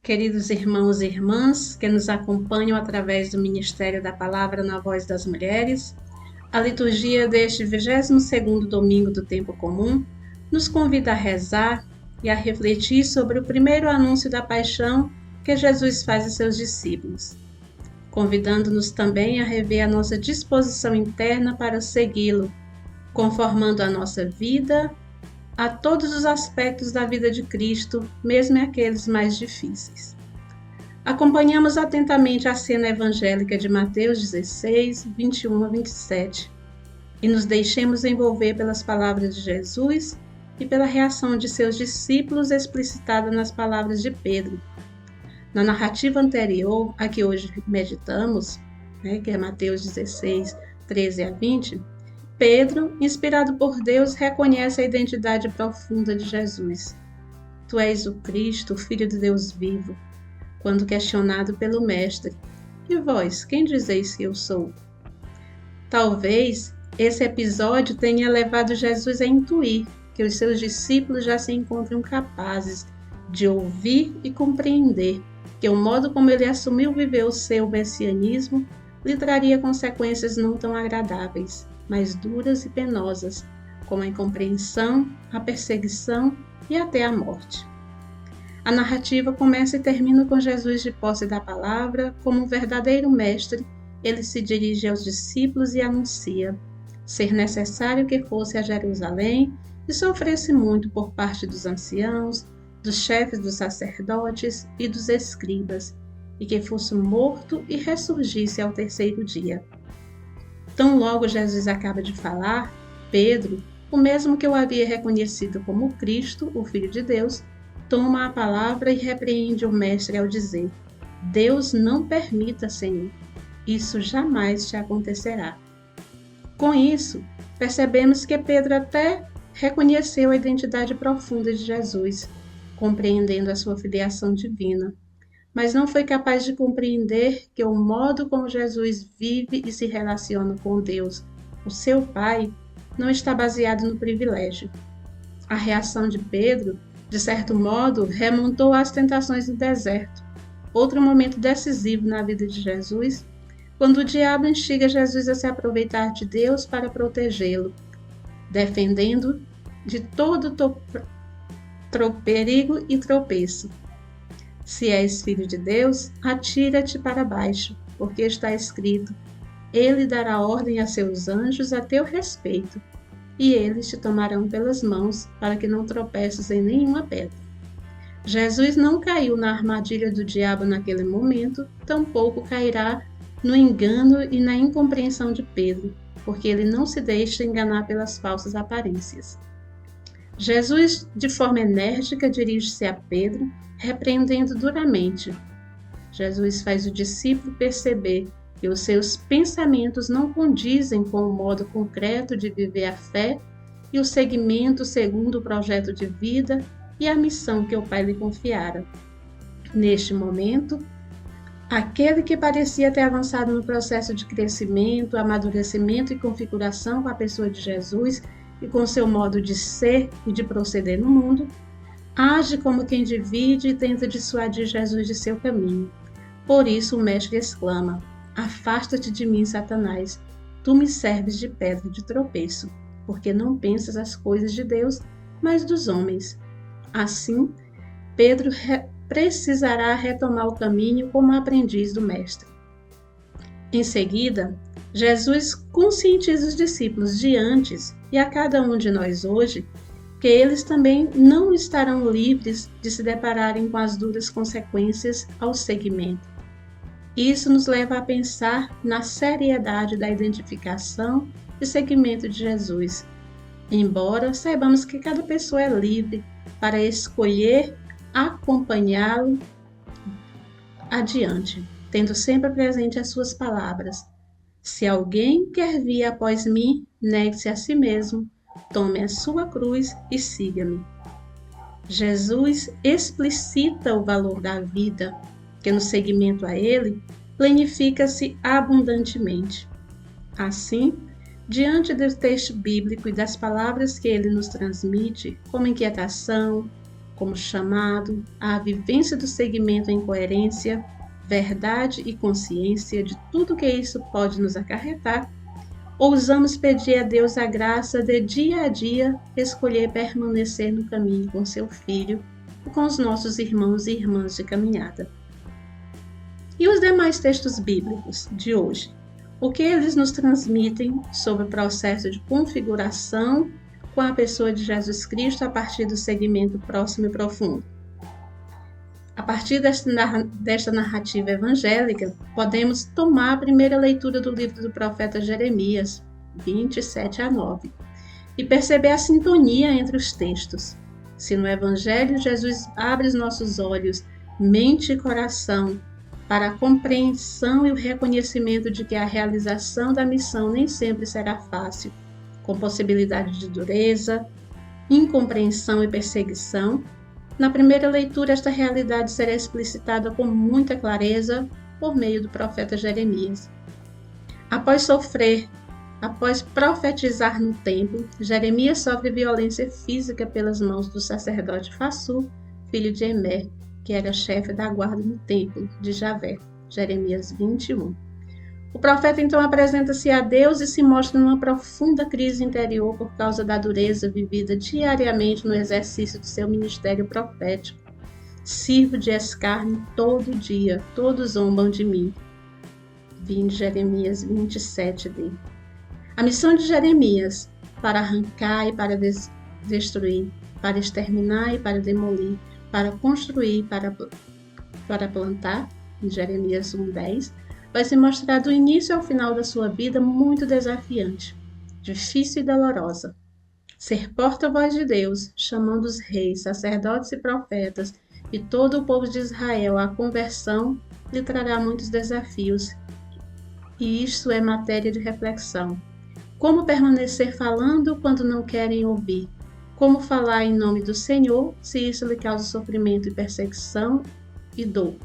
Queridos irmãos e irmãs que nos acompanham através do Ministério da Palavra na Voz das Mulheres, a liturgia deste 22º domingo do tempo comum nos convida a rezar e a refletir sobre o primeiro anúncio da paixão que Jesus faz a seus discípulos, convidando-nos também a rever a nossa disposição interna para segui-lo, conformando a nossa vida a todos os aspectos da vida de Cristo, mesmo aqueles mais difíceis. Acompanhamos atentamente a cena evangélica de Mateus 16, 21 a 27, e nos deixemos envolver pelas palavras de Jesus e pela reação de seus discípulos explicitada nas palavras de Pedro. Na narrativa anterior, a que hoje meditamos, que é Mateus 16, 13 a 20, Pedro, inspirado por Deus, reconhece a identidade profunda de Jesus. Tu és o Cristo, o Filho de Deus vivo. Quando questionado pelo Mestre, e vós, quem dizeis que eu sou? Talvez esse episódio tenha levado Jesus a intuir que os seus discípulos já se encontram capazes de ouvir e compreender que o modo como ele assumiu viver o seu messianismo lhe traria consequências não tão agradáveis, mas duras e penosas, como a incompreensão, a perseguição e até a morte. A narrativa começa e termina com Jesus de posse da palavra, como um verdadeiro mestre, ele se dirige aos discípulos e anuncia ser necessário que fosse a Jerusalém e sofresse muito por parte dos anciãos, dos chefes dos sacerdotes e dos escribas, e que fosse morto e ressurgisse ao terceiro dia. Tão logo Jesus acaba de falar, Pedro, o mesmo que o havia reconhecido como Cristo, o Filho de Deus, toma a palavra e repreende o Mestre ao dizer: Deus não permita, Senhor, isso jamais te acontecerá. Com isso, percebemos que Pedro até reconheceu a identidade profunda de Jesus, compreendendo a sua filiação divina, mas não foi capaz de compreender que o modo como Jesus vive e se relaciona com Deus, o seu Pai, não está baseado no privilégio. A reação de Pedro, de certo modo, remontou às tentações no deserto, outro momento decisivo na vida de Jesus, quando o diabo instiga Jesus a se aproveitar de Deus para protegê-lo, defendendo de todo perigo e tropeço. Se és filho de Deus, atira-te para baixo, porque está escrito: Ele dará ordem a seus anjos a teu respeito, e eles te tomarão pelas mãos, para que não tropeces em nenhuma pedra. Jesus não caiu na armadilha do diabo naquele momento, tampouco cairá no engano e na incompreensão de Pedro, porque ele não se deixa enganar pelas falsas aparências. Jesus, de forma enérgica, dirige-se a Pedro, repreendendo duramente. Jesus faz o discípulo perceber que os seus pensamentos não condizem com o modo concreto de viver a fé e o seguimento segundo o projeto de vida e a missão que o Pai lhe confiara. Neste momento, aquele que parecia ter avançado no processo de crescimento, amadurecimento e configuração com a pessoa de Jesus e com seu modo de ser e de proceder no mundo, age como quem divide e tenta dissuadir Jesus de seu caminho. Por isso o Mestre exclama: Afasta-te de mim, Satanás, tu me serves de pedra de tropeço, porque não pensas as coisas de Deus, mas dos homens. Assim, Pedro precisará retomar o caminho como aprendiz do Mestre. Em seguida, Jesus conscientiza os discípulos de antes e a cada um de nós hoje que eles também não estarão livres de se depararem com as duras consequências ao seguimento. Isso nos leva a pensar na seriedade da identificação e seguimento de Jesus, embora saibamos que cada pessoa é livre para escolher acompanhá-lo adiante, tendo sempre presente as suas palavras: Se alguém quer vir após mim, negue-se a si mesmo, tome a sua cruz e siga-me. Jesus explicita o valor da vida, que no seguimento a ele, planifica-se abundantemente. Assim, diante do texto bíblico e das palavras que ele nos transmite, como inquietação, como chamado à vivência do segmento em coerência, verdade e consciência de tudo que isso pode nos acarretar, ousamos pedir a Deus a graça de dia a dia escolher permanecer no caminho com seu Filho e com os nossos irmãos e irmãs de caminhada. E os demais textos bíblicos de hoje? O que eles nos transmitem sobre o processo de configuração com a pessoa de Jesus Cristo a partir do segmento próximo e profundo? A partir desta narrativa evangélica, podemos tomar a primeira leitura do livro do profeta Jeremias, 27-9, e perceber a sintonia entre os textos. Se no Evangelho Jesus abre os nossos olhos, mente e coração para a compreensão e o reconhecimento de que a realização da missão nem sempre será fácil, com possibilidade de dureza, incompreensão e perseguição, na primeira leitura, esta realidade será explicitada com muita clareza por meio do profeta Jeremias. Após profetizar no templo, Jeremias sofre violência física pelas mãos do sacerdote Fassur, filho de Emer, que era chefe da guarda no templo de Javé. Jeremias 21. O profeta então apresenta-se a Deus e se mostra numa profunda crise interior por causa da dureza vivida diariamente no exercício do seu ministério profético. Sirvo de escárnio todo dia, todos zombam de mim. Vinde Jeremias 27d. A missão de Jeremias para arrancar e para destruir, para exterminar e para demolir, para construir, para plantar, em Jeremias 1:10, vai se mostrar do início ao final da sua vida muito desafiante, difícil e dolorosa. Ser porta-voz de Deus, chamando os reis, sacerdotes e profetas e todo o povo de Israel à conversão, lhe trará muitos desafios. E isto é matéria de reflexão. Como permanecer falando quando não querem ouvir? Como falar em nome do Senhor se isso lhe causa sofrimento e perseguição e dor?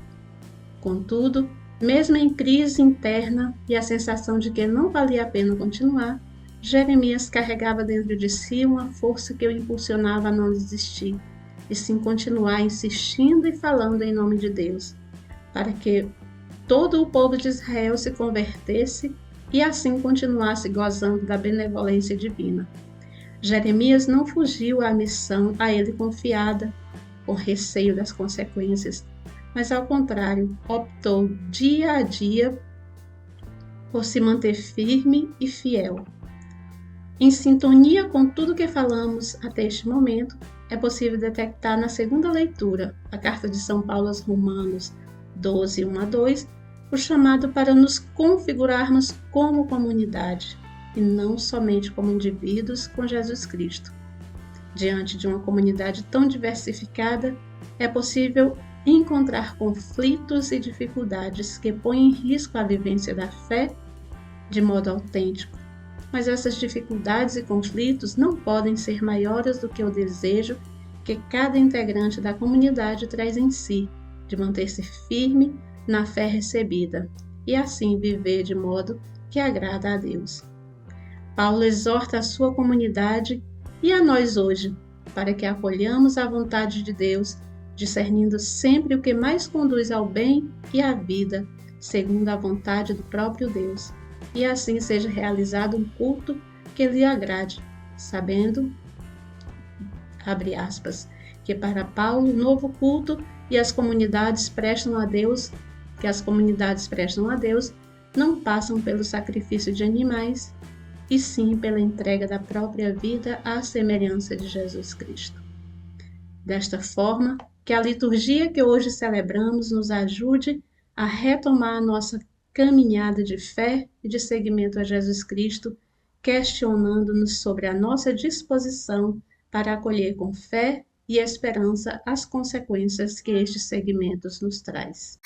Contudo, mesmo em crise interna e a sensação de que não valia a pena continuar, Jeremias carregava dentro de si uma força que o impulsionava a não desistir, e sim continuar insistindo e falando em nome de Deus, para que todo o povo de Israel se convertesse e assim continuasse gozando da benevolência divina. Jeremias não fugiu à missão a ele confiada, com receio das consequências, mas ao contrário, optou dia a dia por se manter firme e fiel. Em sintonia com tudo que falamos até este momento, é possível detectar na segunda leitura, a carta de São Paulo aos Romanos 12, 1-2, o chamado para nos configurarmos como comunidade, e não somente como indivíduos com Jesus Cristo. Diante de uma comunidade tão diversificada, é possível encontrar conflitos e dificuldades que põem em risco a vivência da fé de modo autêntico. Mas essas dificuldades e conflitos não podem ser maiores do que o desejo que cada integrante da comunidade traz em si, de manter-se firme na fé recebida e assim viver de modo que agrada a Deus. Paulo exorta a sua comunidade e a nós hoje, para que acolhamos a vontade de Deus, discernindo sempre o que mais conduz ao bem e à vida, segundo a vontade do próprio Deus, e assim seja realizado um culto que lhe agrade, sabendo, abre aspas, que para Paulo o novo culto e as comunidades prestam a Deus, não passam pelo sacrifício de animais, e sim pela entrega da própria vida à semelhança de Jesus Cristo. Desta forma, que a liturgia que hoje celebramos nos ajude a retomar a nossa caminhada de fé e de seguimento a Jesus Cristo, questionando-nos sobre a nossa disposição para acolher com fé e esperança as consequências que estes segmentos nos traz.